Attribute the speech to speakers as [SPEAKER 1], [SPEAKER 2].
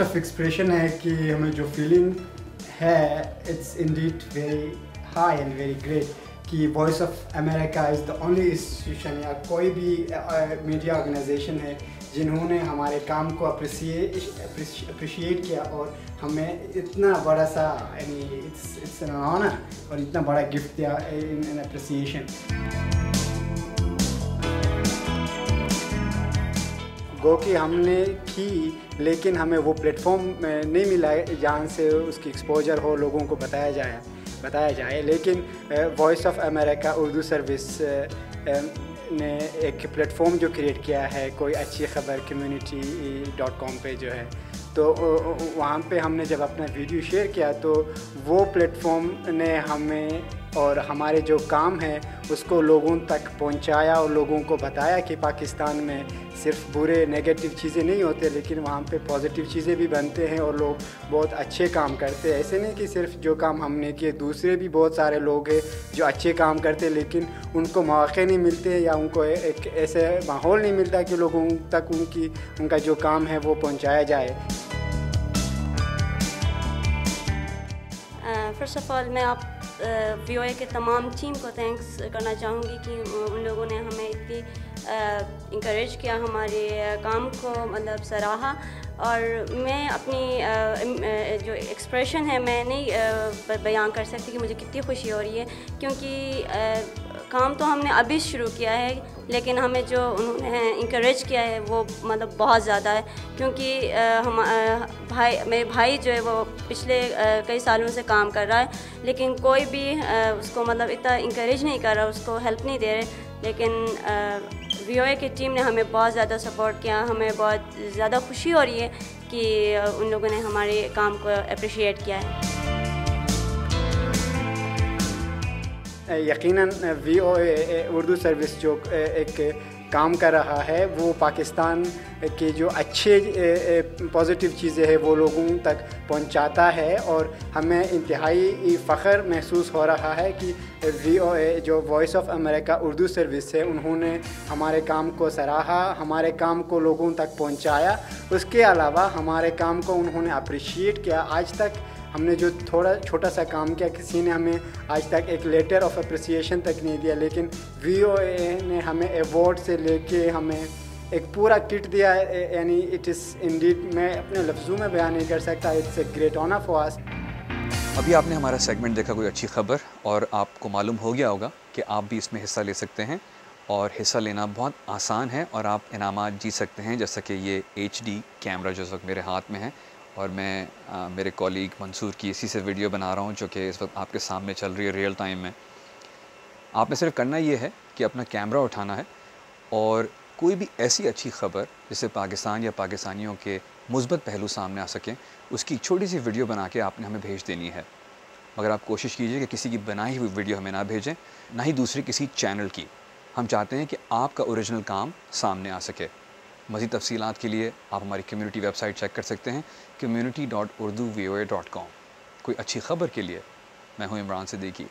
[SPEAKER 1] Lots of expression है कि हमें जो फीलिंग है it's indeed very high and very great कि voice of America is the only institution या कोई भी मीडिया ऑर्गेनाइजेशन है जिन्होंने हमारे काम को अप्रिशिएट किया और हमें इतना बड़ा सा यानी इट्स एन ऑनर और इतना बड़ा गिफ्ट दिया इन अप्रिसिएशन। गो कि हमने की लेकिन हमें वो प्लेटफॉर्म नहीं मिला जहाँ से उसकी एक्सपोजर हो, लोगों को बताया जाए। लेकिन voice of America Urdu service ने एक प्लेटफॉर्म जो क्रिएट किया है, कोई अच्छी खबर community.com पे जो है, तो वहाँ पे हमने जब अपना वीडियो शेयर किया तो वो प्लेटफॉर्म ने हमें और हमारे जो काम है उसको लोगों तक पहुँचाया और लोगों को बताया कि पाकिस्तान में सिर्फ बुरे नेगेटिव चीज़ें नहीं होते लेकिन वहाँ पे पॉजिटिव चीज़ें भी बनते हैं और लोग बहुत अच्छे काम करते हैं। ऐसे नहीं कि सिर्फ जो काम हमने किए, दूसरे भी बहुत सारे लोग हैं जो अच्छे काम करते हैं लेकिन उनको मौके नहीं मिलते या उनको एक ऐसे माहौल नहीं मिलता कि लोगों तक उनका जो काम है वो पहुँचाया जाए।
[SPEAKER 2] फ़र्स्ट ऑफ़ ऑल मैं आप VOA के तमाम टीम को थैंक्स करना चाहूँगी कि उन लोगों ने हमें इतनी इंकरेज किया, हमारे काम को मतलब सराहा। और मैं अपनी जो एक्सप्रेशन है मैं नहीं बयान कर सकती कि मुझे कितनी खुशी हो रही है, क्योंकि काम तो हमने अभी शुरू किया है लेकिन हमें जो उन्होंने इंकरेज किया है वो मतलब बहुत ज़्यादा है। क्योंकि मेरे भाई जो है वो पिछले कई सालों से काम कर रहा है लेकिन कोई भी उसको मतलब इतना इंकरेज नहीं कर रहा, उसको हेल्प नहीं दे रहे। लेकिन VOA की टीम ने हमें बहुत ज़्यादा सपोर्ट किया, हमें बहुत ज़्यादा खुशी हो रही है कि उन लोगों ने हमारे काम को अप्रिशिएट किया है।
[SPEAKER 1] यकीनन VOA उर्दू सर्विस जो एक काम कर रहा है वो पाकिस्तान के जो अच्छे पॉजिटिव चीज़ें हैं वो लोगों तक पहुंचाता है और हमें इंतहाई फ़ख्र महसूस हो रहा है कि VOA जो voice of America Urdu service है उन्होंने हमारे काम को सराहा, हमारे काम को लोगों तक पहुंचाया। उसके अलावा हमारे काम को उन्होंने अप्रिशिएट किया। आज तक हमने जो थोड़ा छोटा सा काम किया, किसी ने हमें आज तक एक लेटर ऑफ अप्रिसिएशन तक नहीं दिया, लेकिन VOA ने हमें अवार्ड से लेके हमें एक पूरा किट दिया है। यानी इट इज़ इंडीड, मैं अपने लफ्ज़ों में बयान नहीं कर सकता, it's a great honour for us.
[SPEAKER 3] अभी आपने हमारा सेगमेंट देखा कोई अच्छी खबर, और आपको मालूम हो गया होगा कि आप भी इसमें हिस्सा ले सकते हैं और हिस्सा लेना बहुत आसान है और आप इनामात जीत सकते हैं। जैसा कि ये HD कैमरा जो इस वक्त मेरे हाथ में है और मैं मेरे कॉलीग मंसूर की इसी से वीडियो बना रहा हूँ जो कि इस वक्त आपके सामने चल रही है रियल टाइम में। आपने सिर्फ करना ये है कि अपना कैमरा उठाना है और कोई भी ऐसी अच्छी ख़बर जिससे पाकिस्तान या पाकिस्तानियों के मुस्बत पहलू सामने आ सकें, उसकी छोटी सी वीडियो बना के आपने हमें भेज देनी है। मगर आप कोशिश कीजिए कि किसी की बनाई हुई वीडियो हमें ना भेजें, ना ही दूसरी किसी चैनल की। हम चाहते हैं कि आपका ओरिजिनल काम सामने आ सके। मज़ीद तफ़सीलात के लिए आप हमारी कम्युनिटी वेबसाइट चेक कर सकते हैं, community.urduvoa.com। कोई अच्छी ख़बर के लिए मैं हूँ इमरान सिद्दीकी।